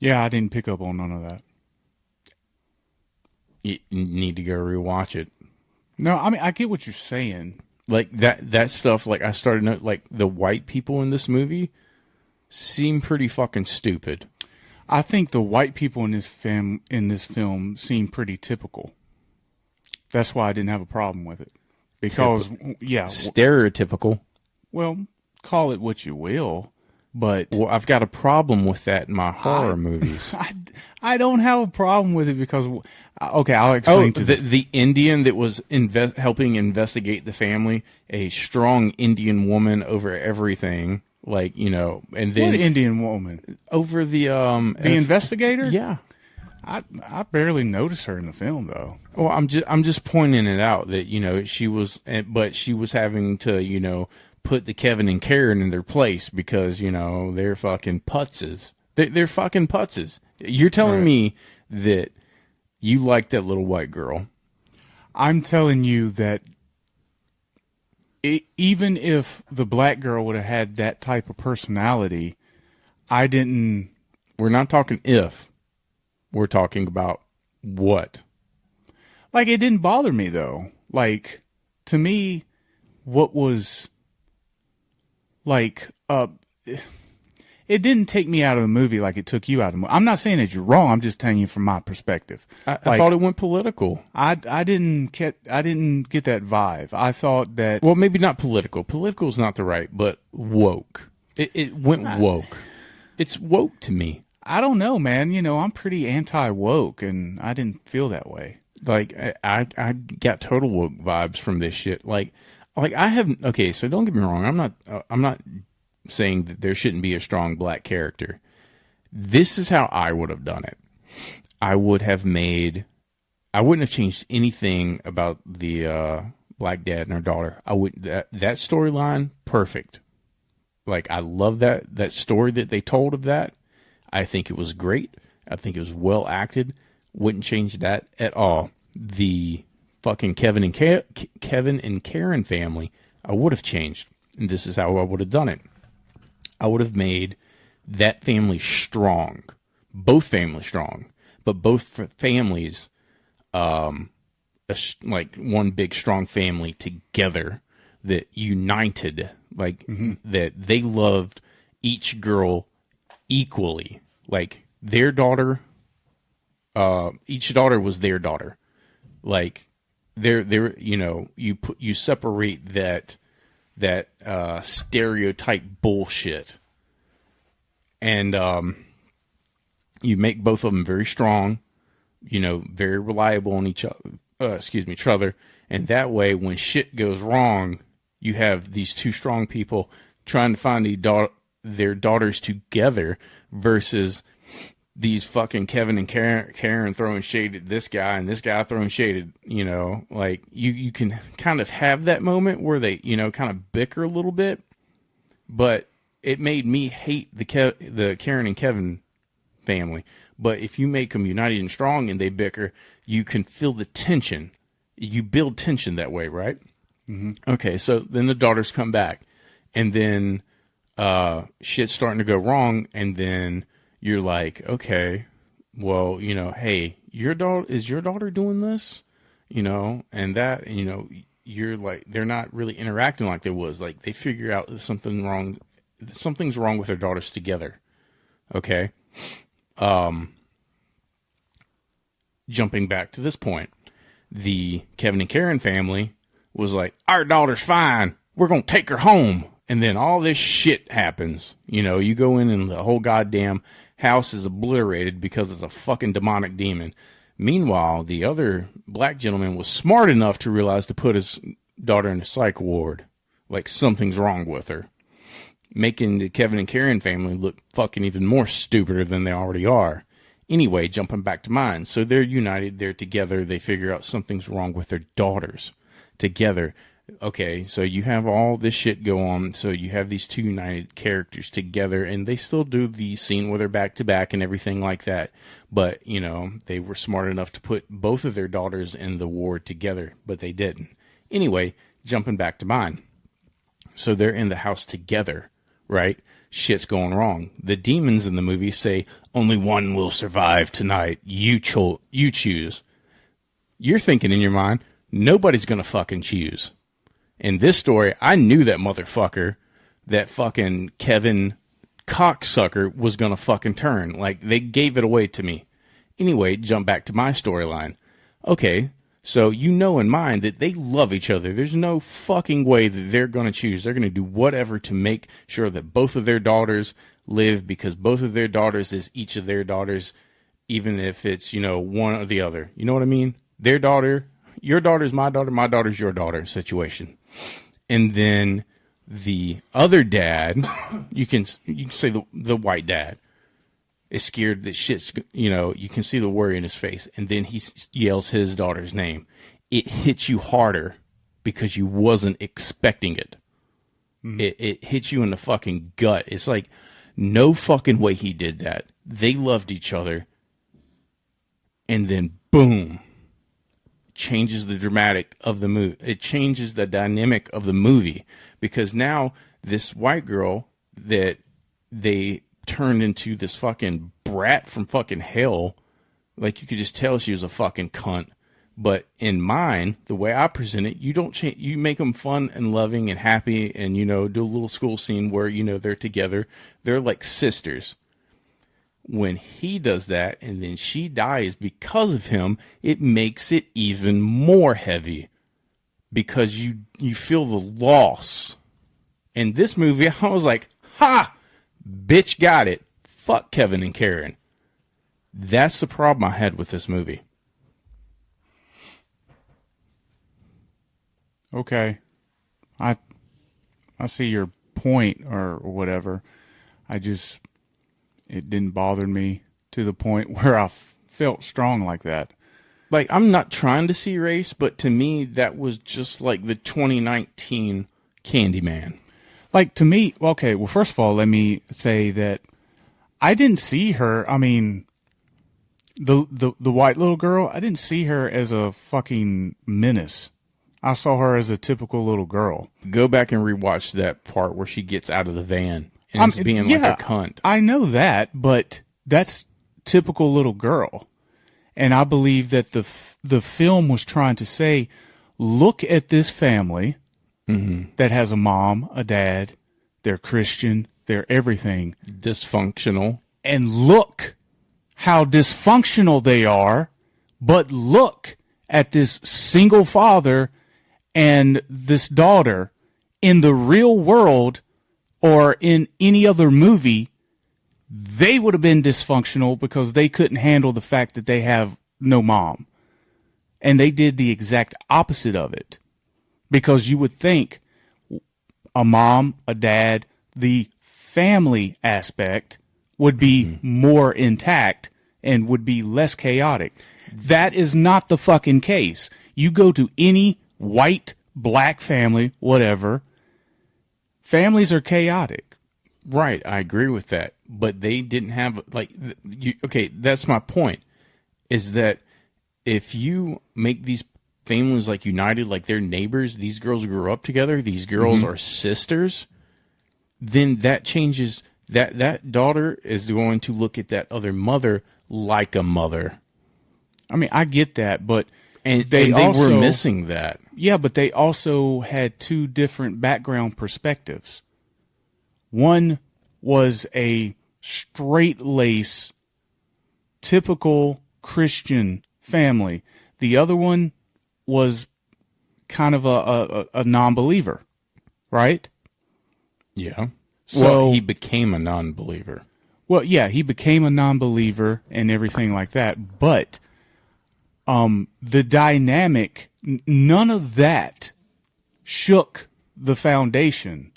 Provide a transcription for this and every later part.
Yeah, I didn't pick up on none of that. You need to go rewatch it. No, I mean I get what you're saying. Like that stuff. Like I started like the white people in this movie seem pretty fucking stupid. I think the white people in this film seem pretty typical. That's why I didn't have a problem with it. Because yeah, Stereotypical. well, call it what you will, but Well, I've got a problem with that in my horror movies. I don't have a problem with it because okay, I'll explain to the Indian that was helping investigate the family, a strong Indian woman over everything, like, you know, and then what Indian woman? over the Investigator? yeah. I barely noticed her in the film though. Well, I'm just pointing it out that, you know, she was having to, you know, put the Kevin and Karen in their place because, you know, they're fucking putzes. They're fucking putzes. You're telling me that you like that little white girl. I'm telling you that even if the black girl would have had that type of personality, I didn't. We're not talking if. We're talking about what. Like, it didn't bother me, though. Like, to me, what was, like, it didn't take me out of the movie like it took you out of the movie. I'm not saying that you're wrong. I'm just telling you from my perspective. I thought it went political. I didn't get that vibe. I thought that. Well, maybe not political. Political is not the right, but woke. It went woke. It's woke to me. I don't know, man. You know, I'm pretty anti-woke, and I didn't feel that way. Like, I got total woke vibes from this shit. Like I have. Okay, so don't get me wrong. I'm not saying that there shouldn't be a strong black character. This is how I would have done it. I wouldn't have changed anything about the black dad and her daughter. That storyline, perfect. Like, I love that story that they told of that. I think it was great. I think it was well acted. Wouldn't change that at all. The fucking Kevin and Karen family, I would have changed. And this is how I would have done it. I would have made that family strong. Both families strong. But both families, like one big strong family together that united. Like, that they loved each girl equally. Like, their daughter, each daughter was their daughter. Like, they're you know, you separate that stereotype bullshit, and you make both of them very strong, you know, very reliable on each other, and that way when shit goes wrong, you have these two strong people trying to find their daughters together versus these fucking Kevin and Karen throwing shade at this guy and this guy throwing shade at, you know, like you can kind of have that moment where they, you know, kind of bicker a little bit, but it made me hate the Karen and Kevin family. But if you make them united and strong and they bicker, you can feel the tension. You build tension that way, right? Mm-hmm. Okay, so then the daughters come back, and then shit's starting to go wrong, and then you're like, okay, well, you know, hey, your daughter doing this? You know, and that, you know, you're like, they're not really interacting like they was. Like, they figure out something's wrong with their daughters together. Okay? Jumping back to this point, the Kevin and Karen family was like, our daughter's fine. We're going to take her home. And then all this shit happens. You know, you go in and the whole goddamn house is obliterated because it's a fucking demonic demon. Meanwhile, the other black gentleman was smart enough to realize to put his daughter in a psych ward. Like, something's wrong with her. Making the Kevin and Karen family look fucking even more stupider than they already are. Anyway, jumping back to mine. So they're united. They're together. They figure out something's wrong with their daughters together. Okay, so you have all this shit go on. So you have these two united characters together, and they still do the scene where they're back to back and everything like that. But, you know, they were smart enough to put both of their daughters in the ward together, but they didn't. Anyway, jumping back to mine. So they're in the house together, right? shit's going wrong. The demons in the movie say, only one will survive tonight. You choose. You're thinking in your mind, nobody's going to fucking choose. In this story, I knew that motherfucker, that fucking Kevin cocksucker was going to fucking turn. Like, they gave it away to me. Anyway, jump back to my storyline. Okay, so you know in mind that they love each other. There's no fucking way that they're going to choose. They're going to do whatever to make sure that both of their daughters live, because both of their daughters is each of their daughters, even if it's, one or the other. You know what I mean? Their daughter, your daughter's my daughter's your daughter situation. And then the other dad, you can say the white dad, is scared that shit's, you can see the worry in his face. And then he yells his daughter's name. It hits you harder because you wasn't expecting it. It hits you in the fucking gut. It's like, no fucking way he did that. They loved each other. And then boom. Changes the dramatic of the movie. It changes the dynamic of the movie, because now this white girl that they turned into this fucking brat from fucking hell, like you could just tell she was a fucking cunt. But in mine, the way I present it, you don't change. You make them fun and loving and happy, and do a little school scene where they're together. They're like sisters. When he does that and then she dies because of him, it makes it even more heavy, because you feel the loss. In this movie, I was like, ha! Bitch got it. Fuck Kevin and Karen. That's the problem I had with this movie. Okay. I see your point or whatever. It didn't bother me to the point where I felt strong like that. Like, I'm not trying to see race, but to me, that was just like the 2019 Candyman. Like, to me, okay, well, first of all, let me say that I didn't see her, the white little girl, I didn't see her as a fucking menace. I saw her as a typical little girl. Go back and rewatch that part where she gets out of the van. And it's being like a cunt. I know that, but that's typical little girl. And I believe that the film was trying to say, look at this family that has a mom, a dad, they're Christian, they're everything. Dysfunctional. And look how dysfunctional they are, but look at this single father and this daughter. In the real world, or in any other movie, they would have been dysfunctional because they couldn't handle the fact that they have no mom. And they did the exact opposite of it. Because you would think a mom, a dad, the family aspect would be more intact and would be less chaotic. That is not the fucking case. You go to any white, black family, whatever, families are chaotic. Right, I agree with that. But they didn't have, okay, that's my point, is that if you make these families like united, like they're neighbors, these girls grew up together, these girls are sisters, then that changes, that daughter is going to look at that other mother like a mother. I mean, I get that, but they were missing that. Yeah, but they also had two different background perspectives. One was a straight-lace, typical Christian family. The other one was kind of a non-believer, right? Yeah. So he became a non-believer. Well, yeah, he became a non-believer and everything like that, but the dynamic, none of that shook the foundation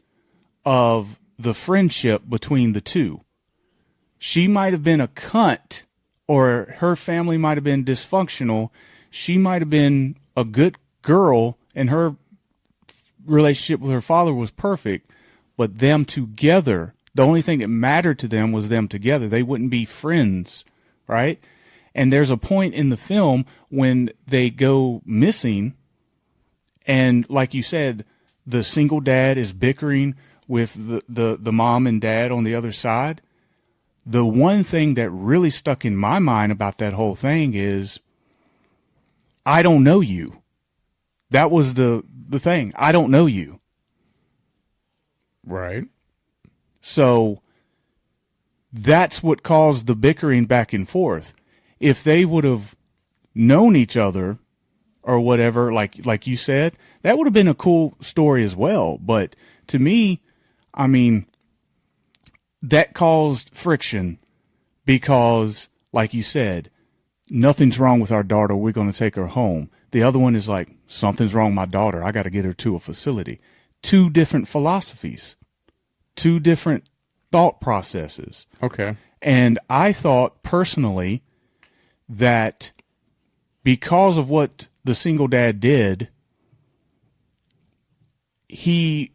of the friendship between the two. She might have been a cunt, or her family might have been dysfunctional. She might have been a good girl, and her relationship with her father was perfect, but them together, the only thing that mattered to them was them together. They wouldn't be friends, right? And there's a point in the film when they go missing, and like you said, the single dad is bickering with the mom and dad on the other side, the one thing that really stuck in my mind about that whole thing is, I don't know you. That was the thing. I don't know you. Right. So that's what caused the bickering back and forth. If they would have known each other or whatever, like you said, that would have been a cool story as well. But to me, I mean, that caused friction because, like you said, nothing's wrong with our daughter. We're going to take her home. The other one is like, something's wrong with my daughter. I got to get her to a facility. Two different philosophies, two different thought processes. Okay. And I thought personally that because of what the single dad did, he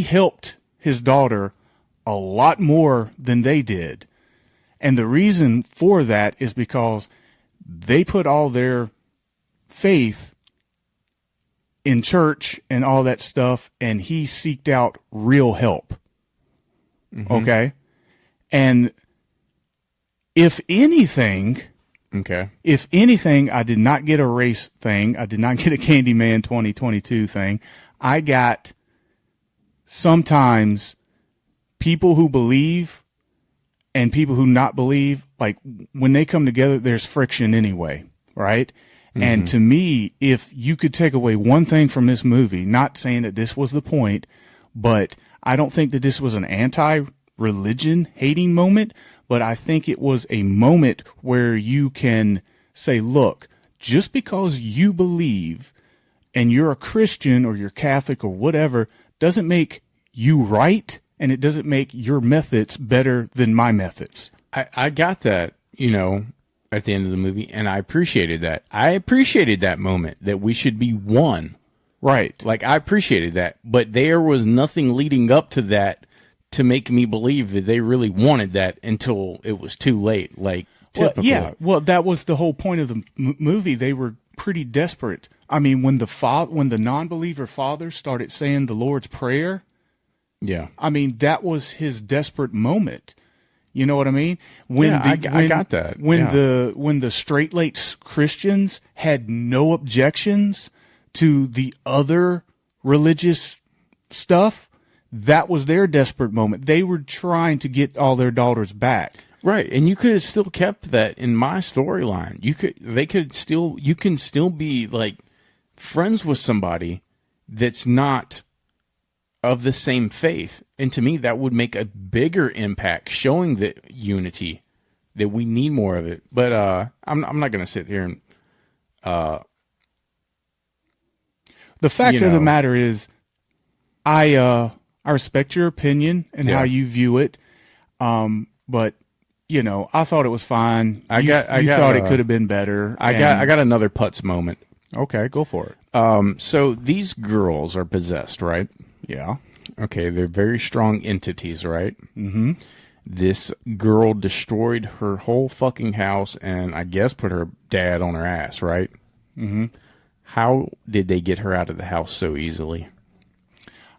helped his daughter a lot more than they did. And the reason for that is because they put all their faith in church and all that stuff, and he seeked out real help. Mm-hmm. Okay? And if anything, I did not get a race thing. I did not get a Candyman 2022 thing. I got sometimes people who believe and people who not believe, like when they come together, there's friction anyway, right? Mm-hmm. And to me, if you could take away one thing from this movie, not saying that this was the point, but I don't think that this was an anti-religion hating moment, but I think it was a moment where you can say, look, just because you believe and you're a Christian or you're Catholic or whatever doesn't make you right, and it doesn't make your methods better than my methods. I got that, at the end of the movie, and I appreciated that. I appreciated that moment, that we should be one. Right. Like, I appreciated that. But there was nothing leading up to that to make me believe that they really wanted that until it was too late. Like, typically. Well, yeah. Well, that was the whole point of the movie. They were pretty desperate. I mean, when the non-believer father started saying the Lord's Prayer, yeah, I mean, that was his desperate moment. You know what I mean? I got that. When the straight-laced Christians had no objections to the other religious stuff, that was their desperate moment. They were trying to get all their daughters back. Right, and you could have still kept that in my storyline. You can still be like friends with somebody that's not of the same faith. And to me, that would make a bigger impact, showing the unity, that we need more of it. But I'm not going to sit here and... The fact of the matter is, I respect your opinion and how you view it, but, I thought it was fine. I thought it could have been better. I got another putz moment. Okay, go for it. So these girls are possessed, right? Yeah. Okay, they're very strong entities, right? Mm-hmm. This girl destroyed her whole fucking house and I guess put her dad on her ass, right? Mm-hmm. How did they get her out of the house so easily?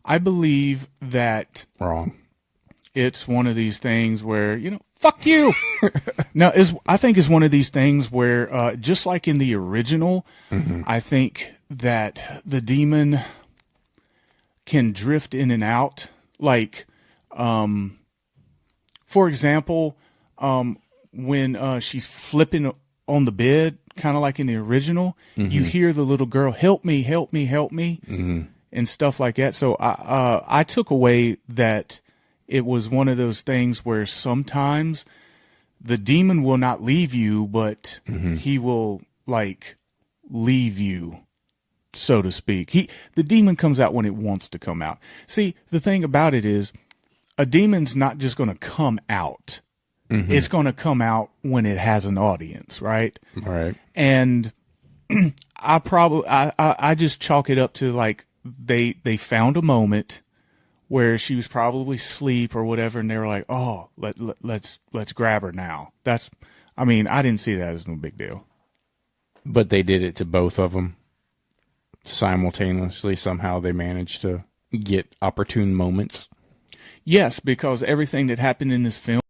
I believe that... Wrong. It's one of these things where, fuck you! No, I think it's one of these things where, just like in the original, mm-hmm. I think that the demon can drift in and out. Like, for example, when she's flipping on the bed, kind of like in the original, mm-hmm. you hear the little girl, help me, help me, help me, mm-hmm. and stuff like that. So I took away that it was one of those things where sometimes the demon will not leave you, but mm-hmm. he will, like, leave you, so to speak. The demon comes out when it wants to come out. See, the thing about it is, a demon's not just going to come out. Mm-hmm. It's going to come out when it has an audience, right? Right. And I just chalk it up to, like, they found a moment where she was probably asleep or whatever, and they were like, "Oh, let's grab her now." I didn't see that as no big deal. But they did it to both of them simultaneously. Somehow they managed to. get opportune moments. Yes, because everything that happened in this film